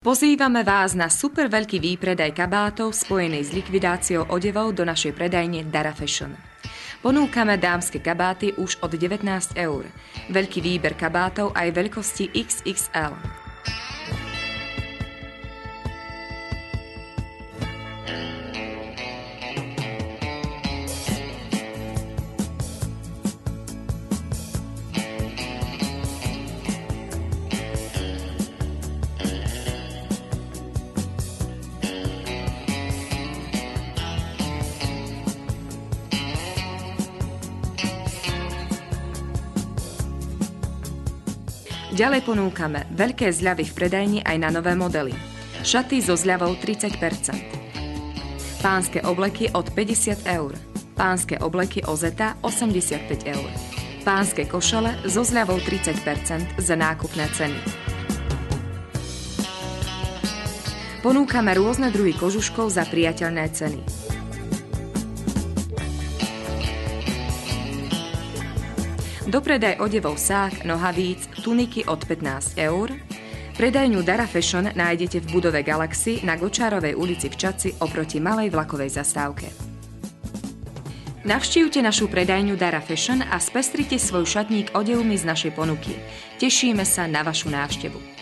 Pozývame vás na super veľký výpredaj kabátov spojený s likvidáciou odevov do našej predajne Dara Fashion. Ponúkame dámske kabáty už od 19 €. Veľký výber kabátov aj veľkosti XXL. Ďalej ponúkame veľké zľavy v predajni aj na nové modely. Šaty so zľavou 30%. Pánske obleky od 50 €. Pánske obleky Ozeta 85 €. Pánske košele so zľavou 30% za nákupné ceny. Ponúkame rôzne druhy kožuškov za priateľné ceny. Dopredaj odevov sák, nohavíc, tuniky od 15 €. Predajňu Dara Fashion nájdete v budove Galaxy na Gočárovej ulici v Čadci oproti malej vlakovej zastávke. Navštívte našu predajňu Dara Fashion a spestrite svoj šatník odevmi z našej ponuky. Tešíme sa na vašu návštevu.